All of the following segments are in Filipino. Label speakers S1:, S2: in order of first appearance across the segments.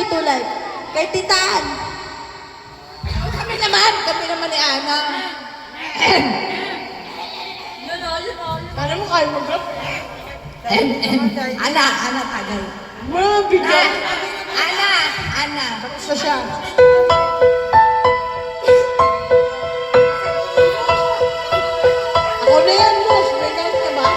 S1: to life. Kay Titan.
S2: Kami naman ni Ana.
S3: Paano mo kayo mag-rap?
S2: Ana, tagay.
S3: Mga bigyan.
S2: Ana.
S3: Basta siya. Ako na yan, boss. May count ka ba?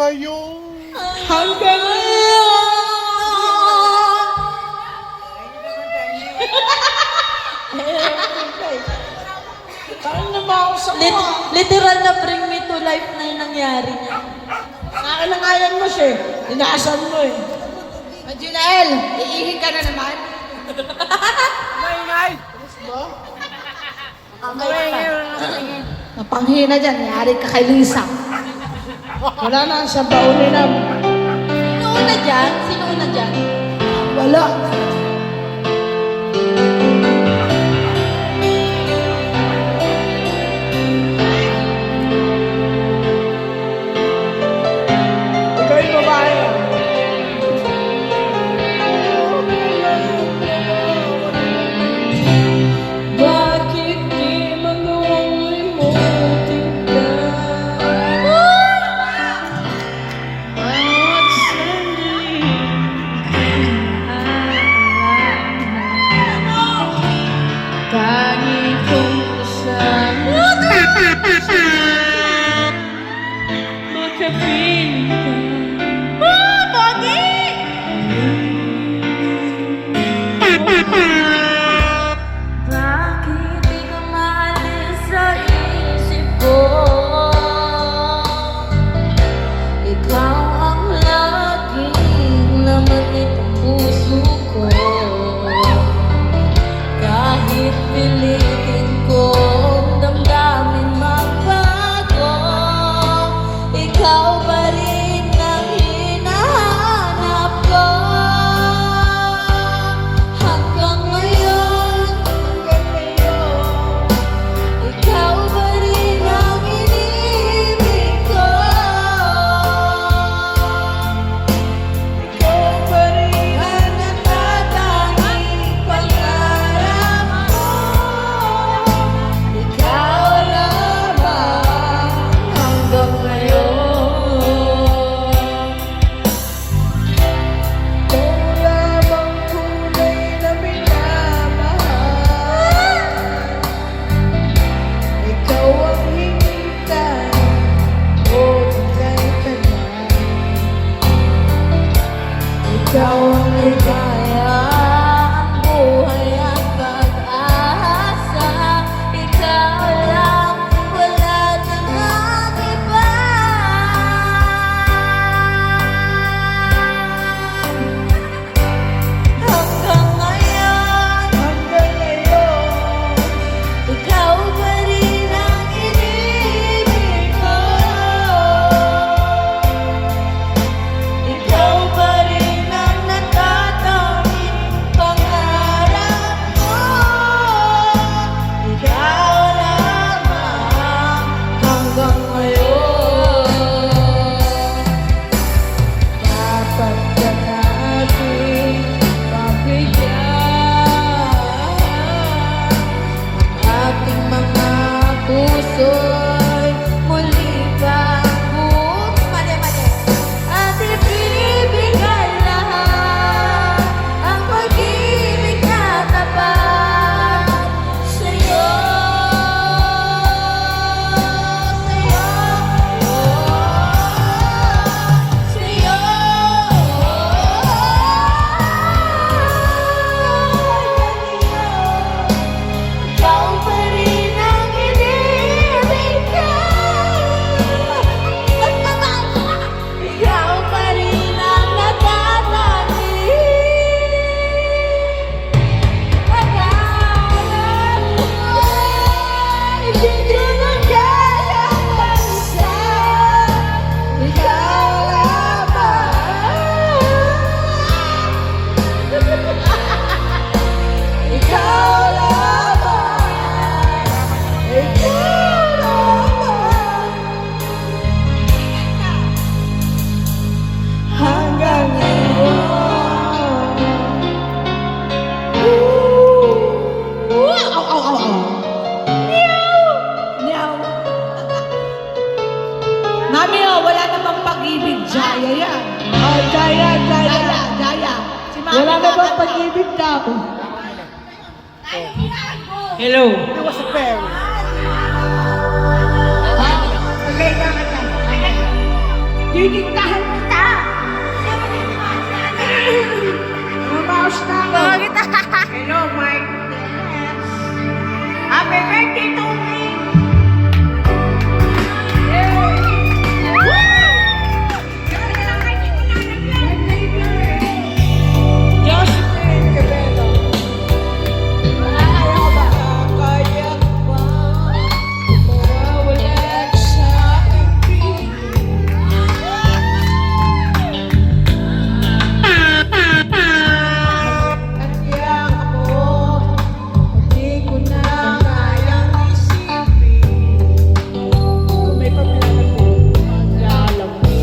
S3: ngayon.
S1: Hanggang ngayon!
S3: Parang namaw sa mga.
S1: Literal na bring me to life na yung nangyari niya.
S3: Nakalangayan mo siya. Inaasan mo eh.
S2: Junael, iihi ka na naman.
S3: Ngay! Tapos ba?
S2: Napanghina dyan, yari ka kay Lisa.
S3: Wala na sa bauli na.
S1: Sino una dyan? Sino una dyan?
S3: Wala.
S2: Mami, oh, wala namang pag-ibig. Jaya yan.
S3: Oh, Jaya, Jaya.
S2: Jaya, Jaya. Si Mami
S3: Wala na bang
S2: kakanta.
S3: pag-ibig daw?
S4: Hello.
S3: It was a fair. Didiktahan kita! Mamaos na ako.
S4: Hello, Mike. Happy birthday to me.
S3: Josephine Quevedo. Kaya ba? Kaya ba? Mawawala sa aking Kaya ako, hindi ko na kayang isipin. Kung may paglalag mo, alam mo.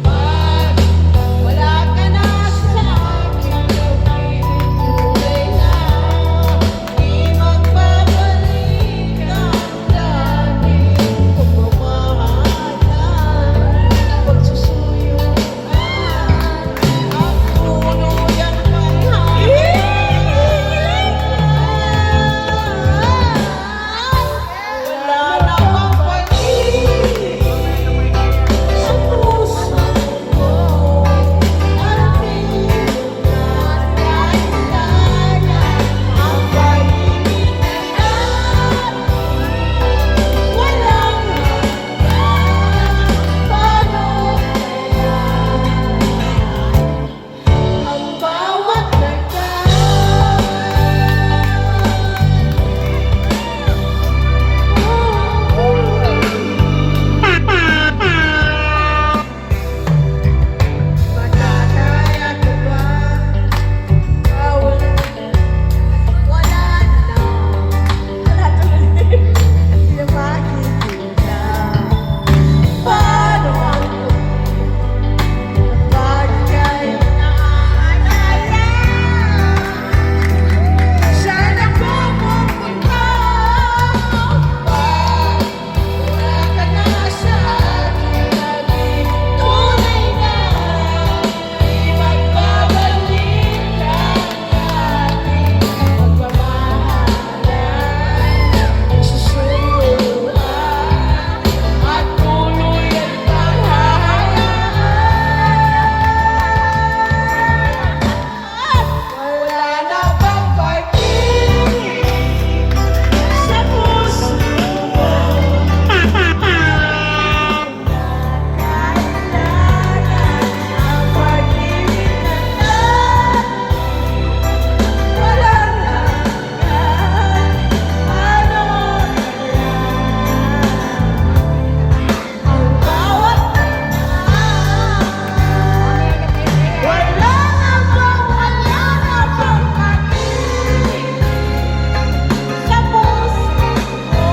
S3: Pag wala ka na sa aking tunay na, di magbabalik ang dati kong mamahalan. Pagsusuyuan ang tuluyang wala na bang pag-ibig sa puso ko? Ating nagkailangan ang pag-ibig natin. Walang hanggan, paano kaya ang bawat Makakaya ko ba? Wala na. Wala tuloy. Hindi na makikita. Paano ang bagay na alala? Saan ako pupunta? Pag wala ka na sa akin, naging tunay na. Di magbabalik ang ating pagmamahalan. Susuyuan at tuluyan kang hahayaan. Wala na bang pag-ibig sa puso mo? Kailangan ang pag-ibig natin. Walang hanggan, ano kaya ang bawat wala na bang pag-ibig sa puso mo?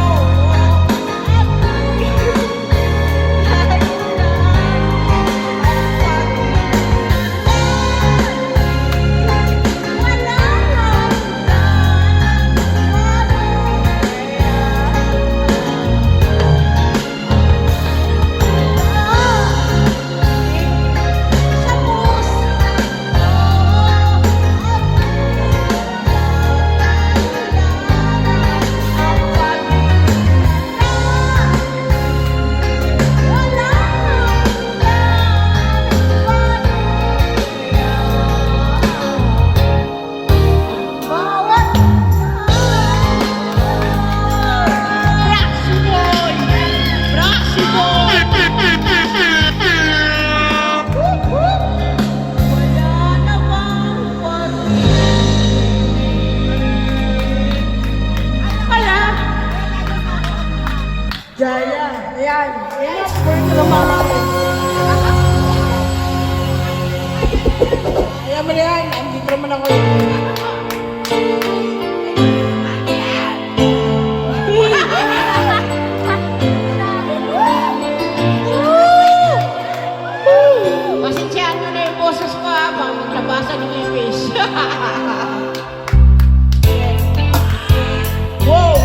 S3: Jaya, ayan. Ayan ang birthday ng mama mo. Ayan mo na yan. Andito naman ako yun.
S4: Pasensyahan nyo na yung boses ko habang maglabasan yung ipis.
S3: Wow!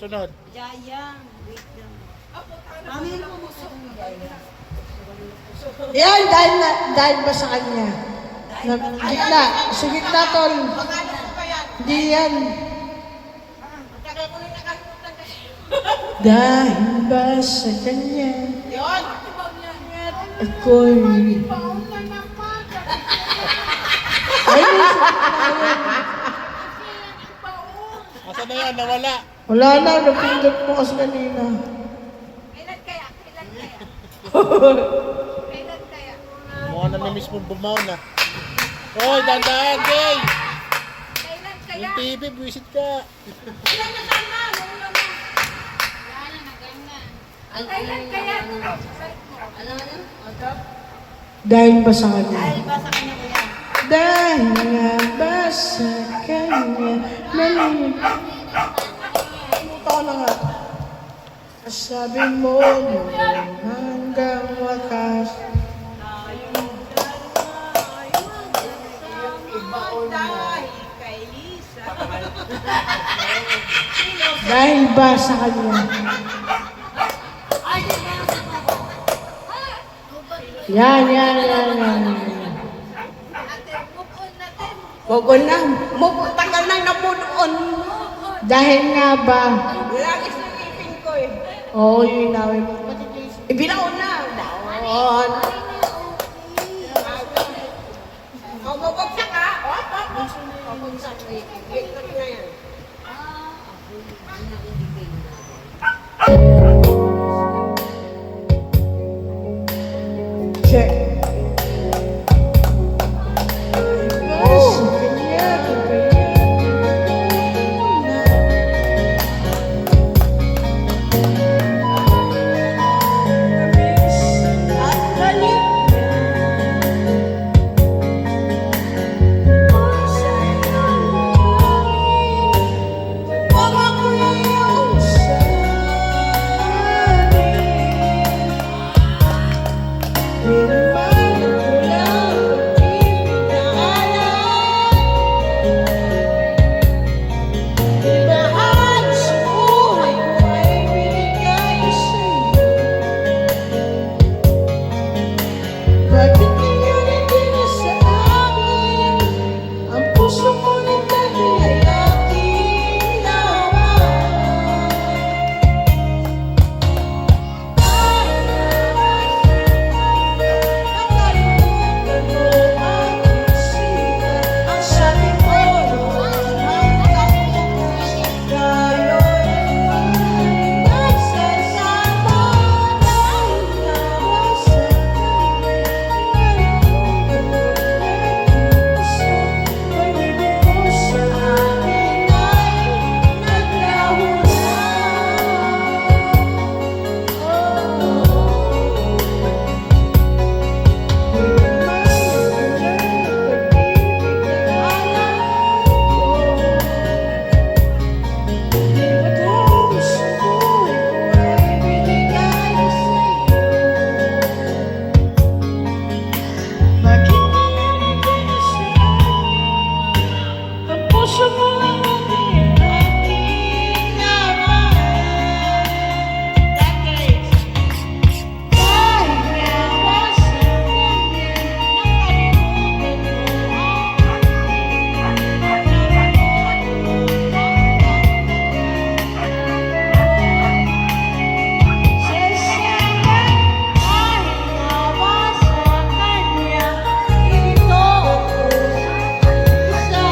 S5: Sunod.
S3: Yan, dahil ba sa kanya? Gitna. Sa gitna, tol. Hindi yan. Dahil ba sa kanya? Ako'y... Ay,
S5: Asa na yan? Nawala.
S3: wala na, napindot mo kasi kanina.
S5: Mukha na miss mo bumaw na. Hoy, dandan, Jay! Yung TV, buwisit ka.
S3: Dahil ba sa kanya? Dahil nga ba sa kanya? Pumunta ko na nga. Sabi mo hanggang wakas. Dahil ba sa kanya? Yan.
S4: Move on na. Tagal na na-move on.
S3: Dahil nga ba?
S4: Lagi sa ipin ko eh.
S3: Oo, yun nawin mo.
S4: Ibinaon na. Daon. Mababagsak ka. Mababagsak. Ikot na yan.
S3: Check. Oh, sa kanya, bakit nangyari din sa akin? Ang puso ko rin dahil ay aking laman. Nakalimutan mo ang isipan. Ang sabi ko tayo ay magsasama dahil nga ba sa Bakit nangyari sa ang puso mo ang aking laman? Dahil nga ba sa kanya, dahil nga ba sa kanya, ito ako sa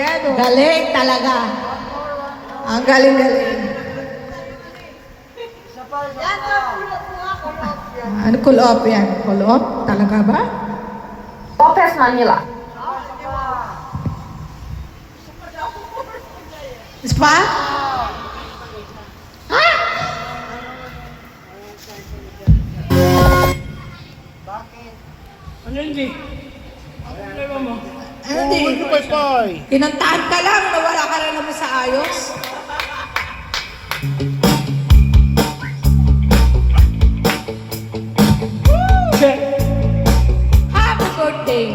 S3: Dedo.
S2: Galing talaga.
S3: Ang galing-galing. Ano cool off yan? Cool off? Talaga ba?
S2: Popes Manila.
S3: Spa? Ano
S5: Uy, pay-pay.
S3: Kinantahan ka lang, nawala ka rin naman sa ayos. Happy birthday!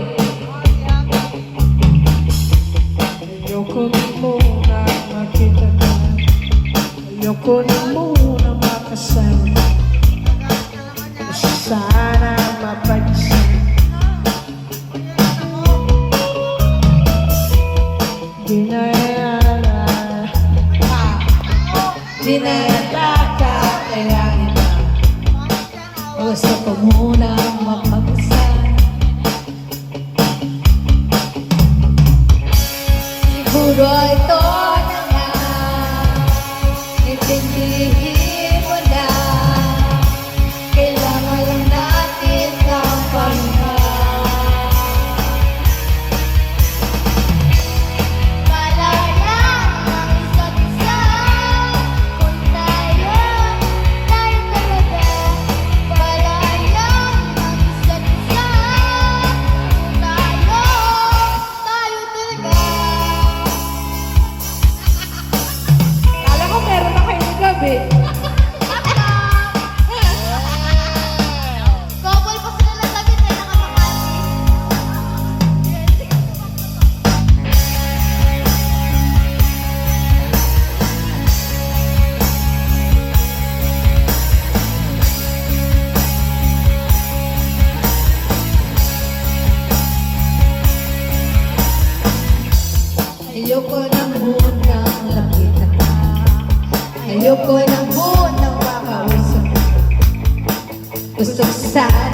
S3: Ayoko na muna makita ka. Ayoko na muna makasama. Sana mapansin. Dinayala ka kaya iba. Gusto ko muna mapag-isa.
S2: Siguro ito na nga. Intindihin mo na. Kailangan lang natin ng pahinga. Malayan ang isa't isa. Kung tayo talaga. Malayan ang isa't isa. Kung tayo talaga.
S3: Kala ko meron na kayo ng gabi.
S2: Couple pa sila lang sabi tayo nakamakati.
S3: Ayoko na muna lapitan ka. Ayoko na muna makausap. Gusto ko sana